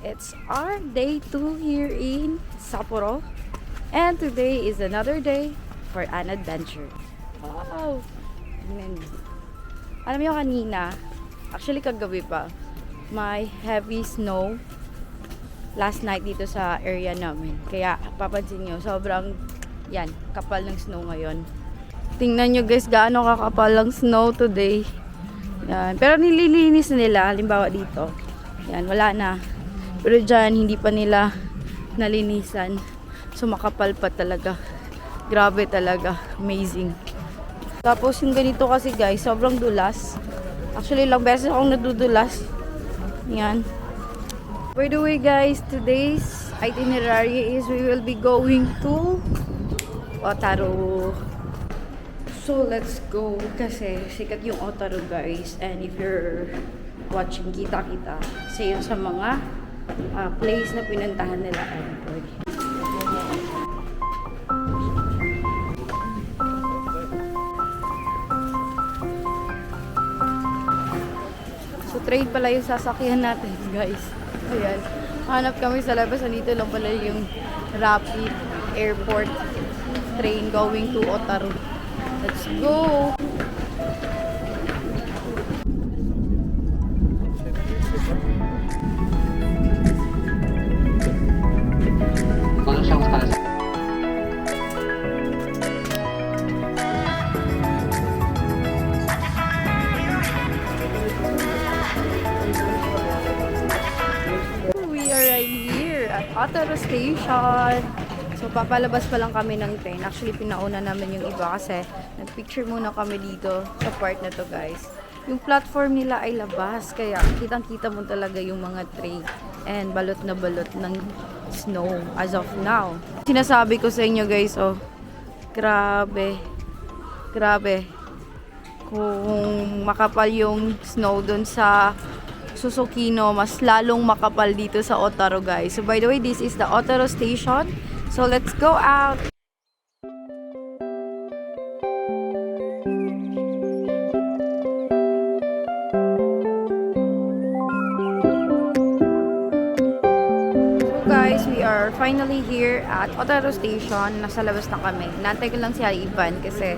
It's our day 2 here in Sapporo. And today is another day for an adventure. Wow! Amen. Alam niyo kanina, actually kagabi pa, may heavy snow last night dito sa area namin. Kaya papansin nyo, sobrang yan, kapal ng snow ngayon. Tingnan nyo guys, gaano kakapal ang snow today. Yan. Pero nililinis na nila, halimbawa dito. Yan, wala na. Pero dyan, hindi pa nila nalinisan. So makapal pa talaga. Grabe talaga. Amazing. Tapos yung ganito kasi guys, sobrang dulas. Actually, ilang beses akong nadudulas. Yan. By the way guys, today's itinerary is we will be going to Otaru. So let's go kasi sikat yung Otaru guys, and if you're watching, kita-kita sa yun sa mga place na pinuntahan nila. So train pala yung sasakyan natin guys. Ayan, hanap kami sa labas. Nandito lang pala yung Rapid Airport train going to Otaru. Let's go! We are right here at Otaru Station. So, papalabas pa lang kami ng train. Actually, pinauna namin yung iba kasi nagpicture muna kami dito sa part na to guys. Yung platform nila ay labas. Kaya, kitang-kita mo talaga yung mga train. And balot na balot ng snow as of now. Sinasabi ko sa inyo guys, oh. Grabe. Grabe. Kung makapal yung snow dun sa Susukino, mas lalong makapal dito sa Otaru guys. So, by the way, this is the Otaru Station. So let's go out. So guys, we are finally here at Otaru Station. Nasa labas na kami. Nantay ko lang si Ivan kasi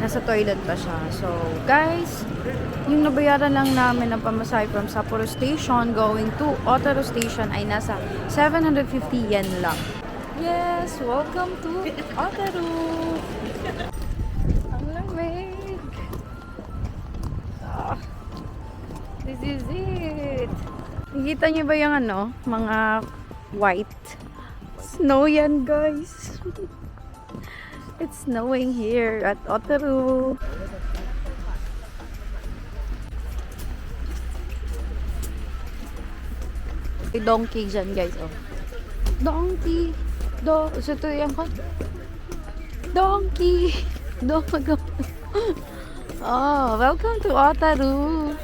nasa toilet pa siya. So guys, yung nabayaran lang namin ng pamasahe from Sapporo Station going to Otaru Station ay nasa 750 yen lang. Yes, welcome to Otaru. Ang lamig. This is it. Nakita niyo ba yung ano, mga white snow yan guys. It's snowing here at Otaru. May donkey dyan guys, oh. Donkey. So ito yung donkey. Oh, welcome to Otaru.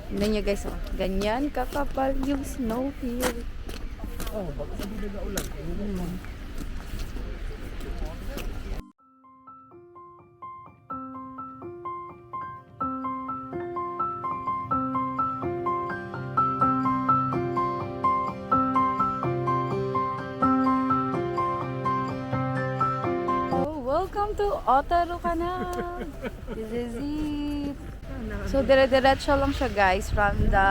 Tignan nyo guys, oh. Ganyan kakapal yung snow here. Oh, baka sabi na ulan. Welcome to Otaru Canal. This is it. So, dire-diretso lang siya guys from the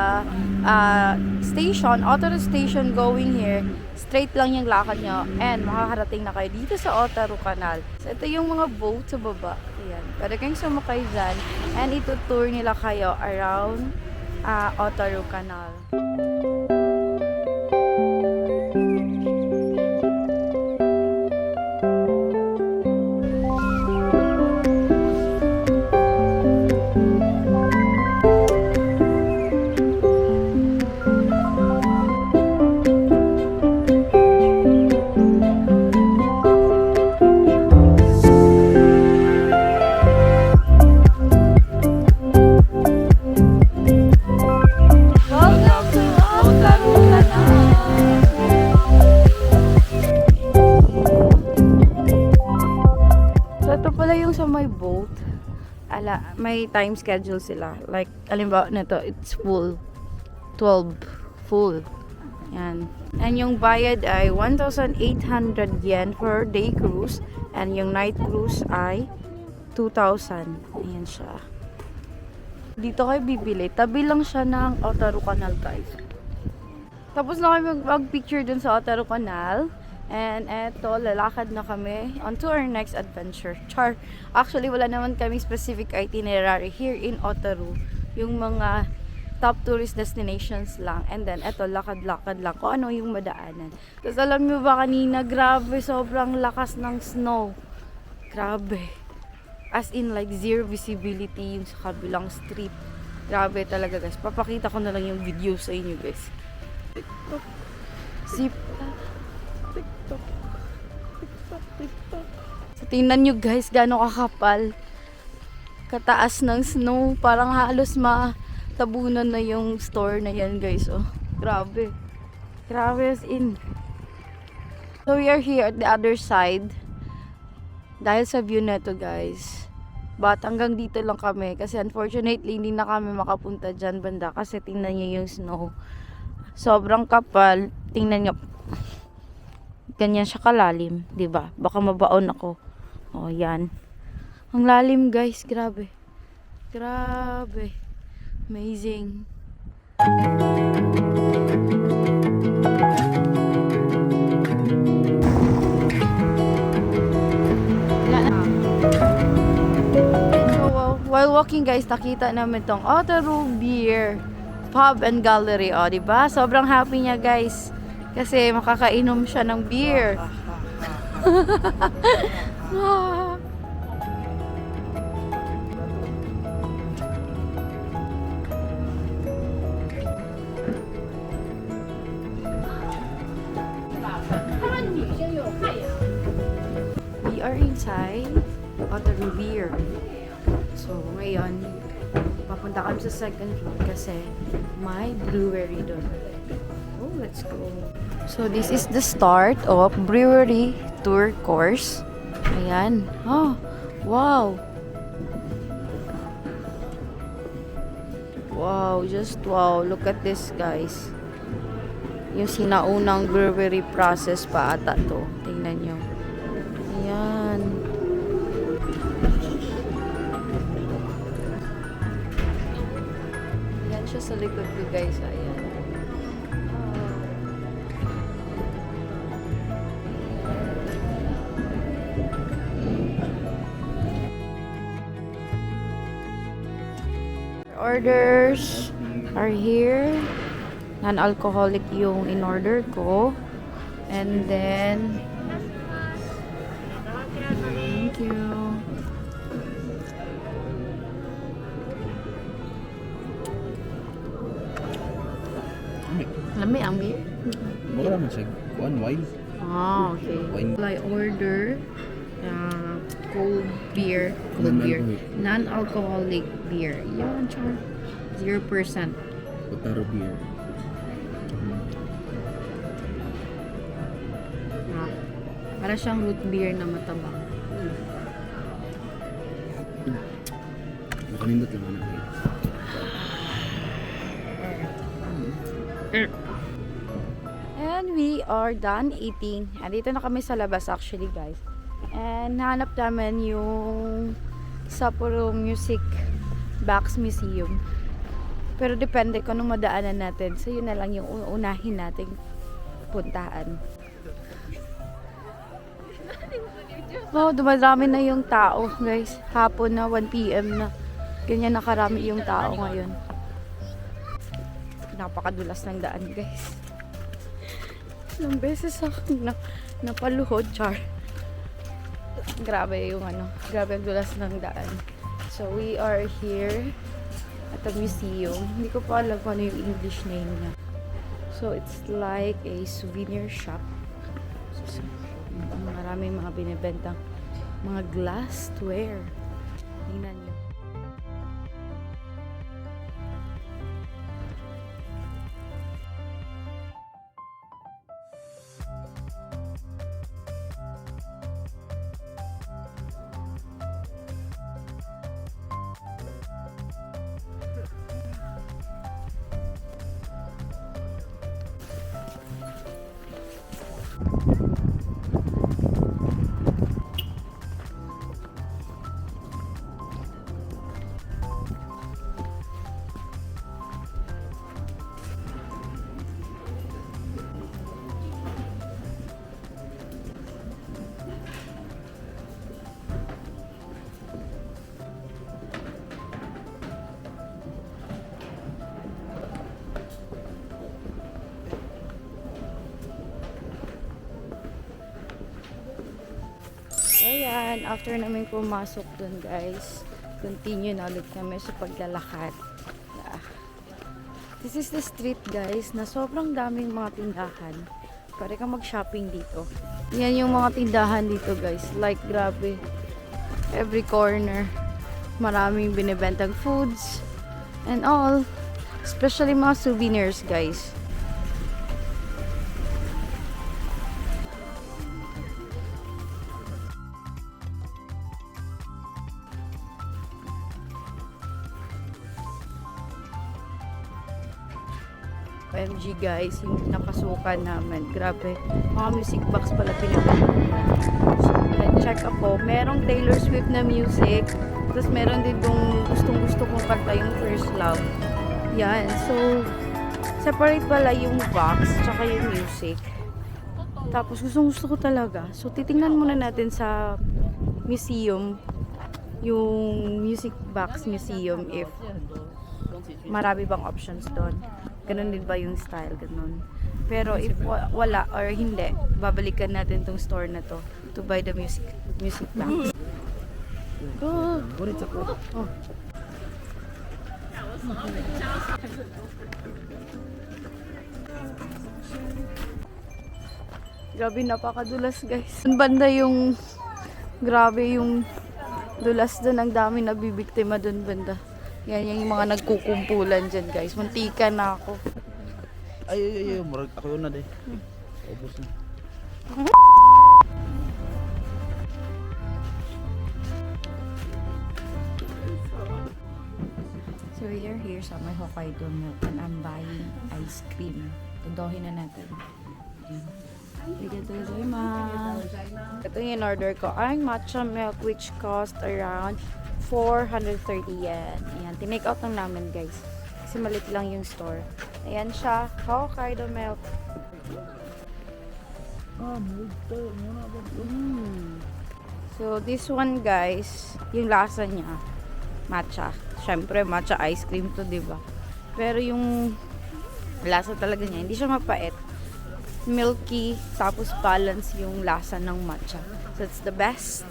station, Otaru Station going here. Straight lang yung lakad nyo and makakarating na kayo dito sa Otaru Canal. So, ito yung mga boat sa baba. Ayan. Pwede kayong sumakay dyan and itutour nila kayo around Otaru Canal. May time schedule sila. Like, alimbawa na to, it's full. 12 full. Yan. And yung bayad ay 1,800 yen for day cruise. And yung night cruise ay 2,000. Ayan siya. Dito kayo bibili. Tabi lang siya ng Otaru Canal, guys. Tapos na kami mag-picture dun sa Otaru Canal. And eto, lalakad na kami on to our next adventure. Char. Actually, wala naman kami specific itinerary here in Otaru. Yung mga top tourist destinations lang. And then, eto, lakad-lakad lang. Kung ano yung madaanan. Tapos alam nyo ba kanina, grabe, sobrang lakas ng snow. Grabe. As in, like, zero visibility yung sa kabilang street. Grabe talaga, guys. Papakita ko na lang yung video sa inyo, guys. TikTok. Zip. TikTok. TikTok. TikTok. So, tingnan nyo, guys, gaano kakapal. Kataas ng snow. Parang halos tabunan na yung store na yan, guys. Oh, grabe. Grabe as in. So we are here at the other side. Dahil sa view na to, guys. But hanggang dito lang kami. Kasi unfortunately, hindi na kami makapunta dyan banda. Kasi tingnan nyo yung snow. Sobrang kapal. Tingnan nyo. Ganyan siya kalalim. 'Di ba? Baka mabaon ako. Oh, yan. Ang lalim, guys. Grabe. Grabe. Amazing. So, while walking, guys, nakita namin tong Otaru Beer Pub and Gallery. O, diba? Sobrang happy niya, guys. Kasi makakainom siya ng beer. We are inside Otaru Beer. So, ngayon, papunta kami sa second floor kasi may brewery doon. Oh, let's go. So, this is the start of brewery tour course. Ayan. Oh, wow. Wow, just wow. Look at this, guys. Yung sinaunang brewery process pa ata to. Tingnan nyo. Ayan. Ayan siya sa likod ko, guys. Ayan. Orders are here. Non-alcoholic yung in-order ko. And then, thank you. Lami ang beer? Mura naman siya. One wine. Ah, okay. Wine. I order cold beer. Non-alcoholic beer. Yan, char. 0%. Otaru beer. Ah, para siyang root beer na matabang. Makanindot lang na kayo. And we are done eating. Andito na kami sa labas actually, guys. And nahanap namin yung Sapporo Music Box Museum. Pero depende kung anong madaanan natin. So yun na lang yung unahin nating puntahan. Oh, dumadami na yung tao, guys. Hapon na, 1 PM na. Ganyan nakarami yung tao ngayon. Napakadulas ng daan, guys. Ilang beses ako napaluhod, char. Grabe yung grabe ang dulas ng daan. So we are here at the museum. Hindi ko pa alam kung ano yung English name niya. So it's like a souvenir shop. So, maraming mga binibentang mga glassware. Tingnan niyo. And after namin pumasok dun guys, continue na ulit kami sa paglalakad. Yeah. This is the street guys, na sobrang daming mga tindahan. Pwede ka mag-shopping dito. Yan yung mga tindahan dito guys. Like grabe. Every corner. Maraming binibentang foods. And all. Especially mga souvenirs guys. OMG guys, yung napasukan namin. Grabe. Mga music box pala pinagpapalala. So, check ako. Merong Taylor Swift na music. Tapos meron din yung gustong-gusto kong kanta yung First Love. Yan. So, separate pala yung box tsaka yung music. Tapos gustong-gusto ko talaga. So, titingnan muna natin sa museum yung music box museum if marami bang options doon. Ganun din ba yung style? Ganun. Pero if wala or hindi, babalikan natin tong store na to buy the music box. Oh. Oh. Grabe, napakadulas guys. Ang banda yung grabe yung dulas doon. Ang dami nabibiktima doon banda. Yan yung mga nagkukumpulan dyan guys. Muntika na ako. Ay, marag ako yun na de. Ubus na. So we are here sa my Hokkaido milk and I'm buying ice cream. Tundohin na natin. Ito yung order ko ay matcha milk which cost around 430 yen. Ayan, tinake out lang namin guys. Kasi malit lang yung store. Ayan siya, Hokkaido milk. So this one guys, yung lasa niya, matcha. Syempre matcha ice cream to, di ba? Pero yung lasa talaga niya, hindi siya mapait. Milky, tapos balance yung lasa ng matcha. So it's the best.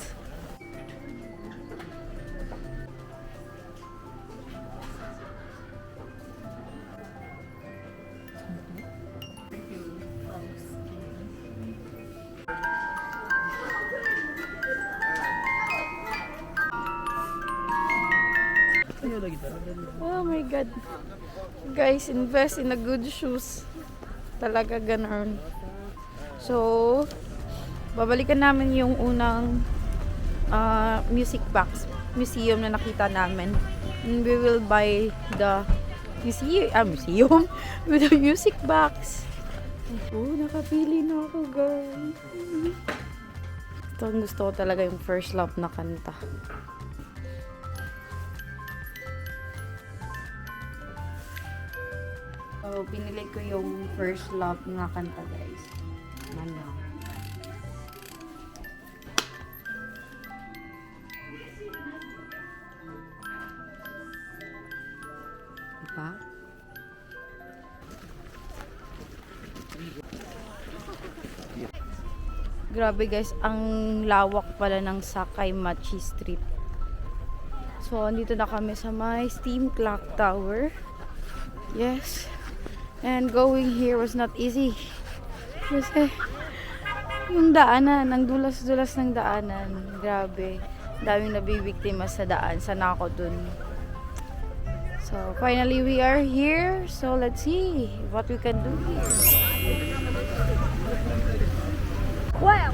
Oh my god. Guys, invest in a good shoes. Talaga ganun. So, babalikan namin yung unang music box museum na nakita namin. And we will buy the museum with the music box. Oh, nakapili na ako guys. Ito ang gusto ko talaga, yung First Love na kanta. So, pinili ko yung First Love na kanta, guys. Ano? Diba? Grabe guys, ang lawak pala ng Sakaimachi Street. So, andito na kami sa my Steam Clock Tower. Yes. And going here was not easy. Kasi yung daanan, ang dulas-dulas ng daanan. Grabe. Daming nabibiktima sa daan. Sana ako dun. So, finally we are here. So, let's see what we can do here. Wow!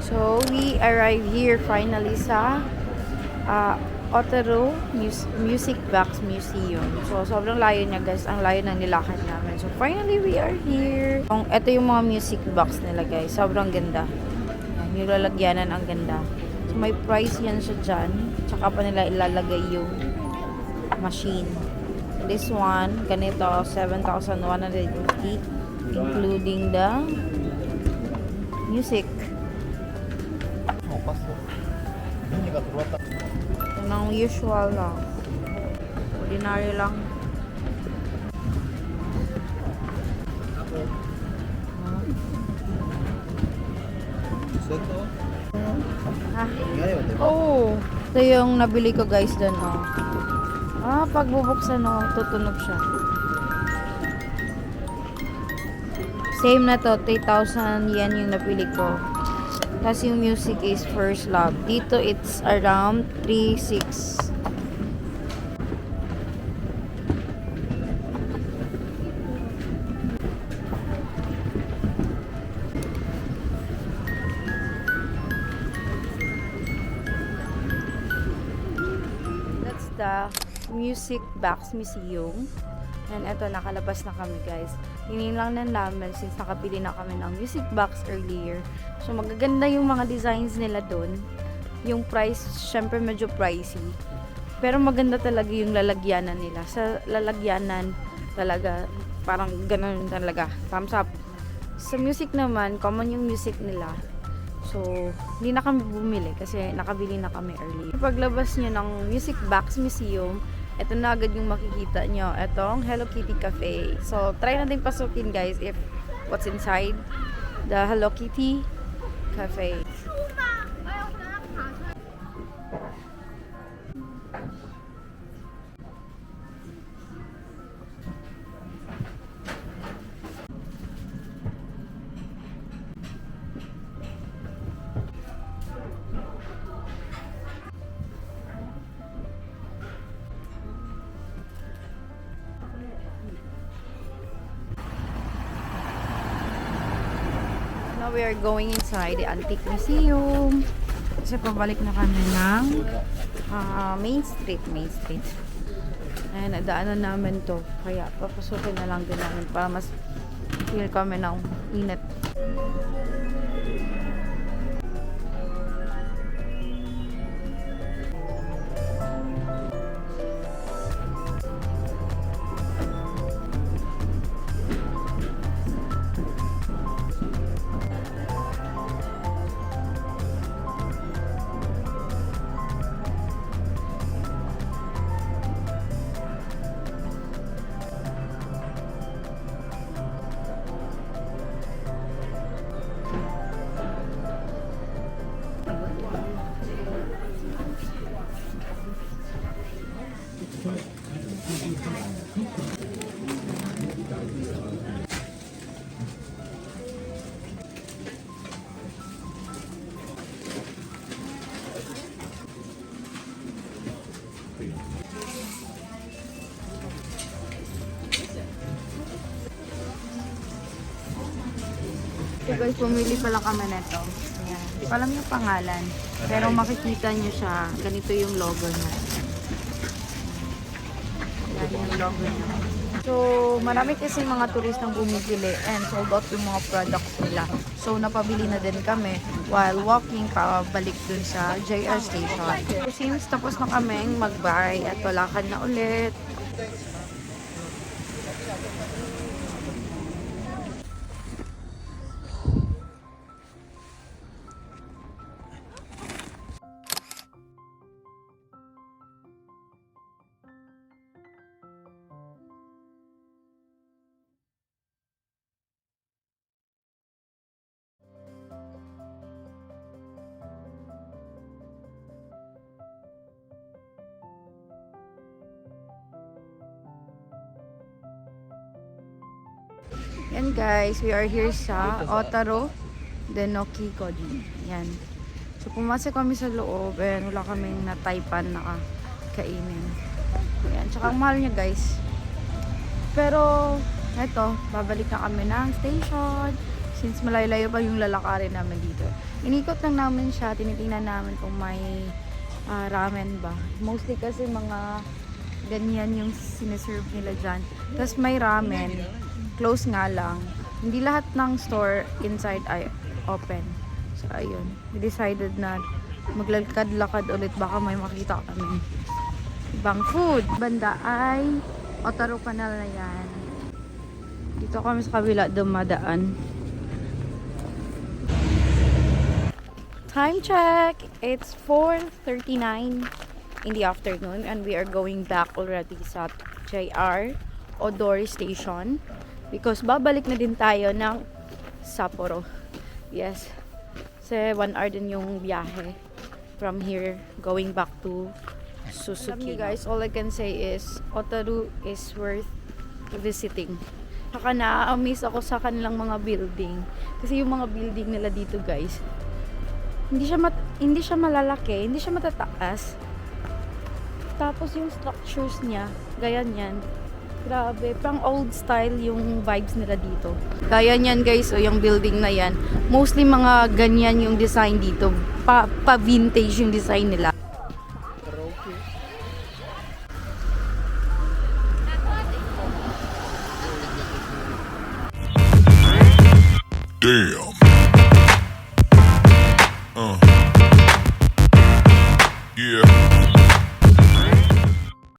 So, we arrived here finally sa Otero Music Box Museum. So, sobrang layo niya guys. Ang layo ng nilakad namin. So, finally we are here. Ito yung mga music box nila guys. Sobrang ganda. Yung lalagyanan ang ganda. So, may price yan siya dyan. Tsaka pa nila ilalagay yung machine. This one, ganito, 7,150 including the music. Ito nang usual lang. Ordinary lang. Isod to. Ah, Ngayon, di ba? oh. Ito yung nabili ko guys doon, oh. Ah, pag bubuksan, oh, tutunog siya. Same na to, 3,000 yen yung nabili ko. Tapos yung music is First Love. Dito, it's around 3,600. That's the Music Box Museum. And eto, nakalabas na kami guys. Hinin lang na namin since nakabili na kami ng music box earlier. So magaganda yung mga designs nila doon. Yung price, syempre medyo pricey. Pero maganda talaga yung lalagyanan nila. Sa lalagyanan talaga, parang ganun talaga. Thumbs up. Sa music naman, common yung music nila. So, hindi na kami bumili kasi nakabili na kami earlier. Paglabas nyo ng Music Box Museum, ito na agad yung makikita nyo. Itong Hello Kitty Cafe. So, try natin pasukin guys if what's inside the Hello Kitty Cafe. Now we are going inside the Antique Museum. Kasi pabalik na kami ng Main Street. Ayan, nadaanan namin to. Kaya papasukin na lang din namin para mas feel kami ng init. So guys, pumili pala kami nito. Ayan. Hindi ko alam yung pangalan. Pero makikita nyo siya. Ganito yung logo niya. Ayan yung logo niya. So, marami kasi mga turistang bumibili and sold out yung mga products nila. So, napabili na din kami while walking pabalik dun sa JR station. So, since tapos na kaming mag-buy at walakad na ulit, yan guys, we are here sa Otaro Denoki Koji. Yan. So pumasok kami sa loob and wala kaming nataypan na kainin. Yan. Tsaka ang mahal niya guys. Pero eto, babalik na kami ng station since malayo-layo pa yung lalakarin namin dito. Inikot lang namin siya, tinitingnan namin kung may ramen ba. Mostly kasi mga ganyan yung siniserve nila dyan. Tapos may ramen. Close nga lang. Hindi lahat ng store inside ay open. So, ayun. We decided na maglalakad-lakad ulit. Baka may makita kami ibang food. Banda ay Otaro Canal na yan. Dito kami sa kabila dumadaan. Time check! It's 4:39 in the afternoon and we are going back already sa JR Odori Station. Because babalik na din tayo ng Sapporo. Yes. Kasi 1 hour din yung biyahe from here going back to Suzuki. Alam niyo guys, all I can say is Otaru is worth visiting. Saka na-amaze ako sa kanilang mga building. Kasi yung mga building nila dito guys, hindi siya malalaki, hindi siya matataas. Tapos yung structures niya, gaya niyan. Grabe, pang old style yung vibes nila dito. Gaya niyan guys, o yung building na yan. Mostly mga ganyan yung design dito. Pa-vintage yung design nila. Damn.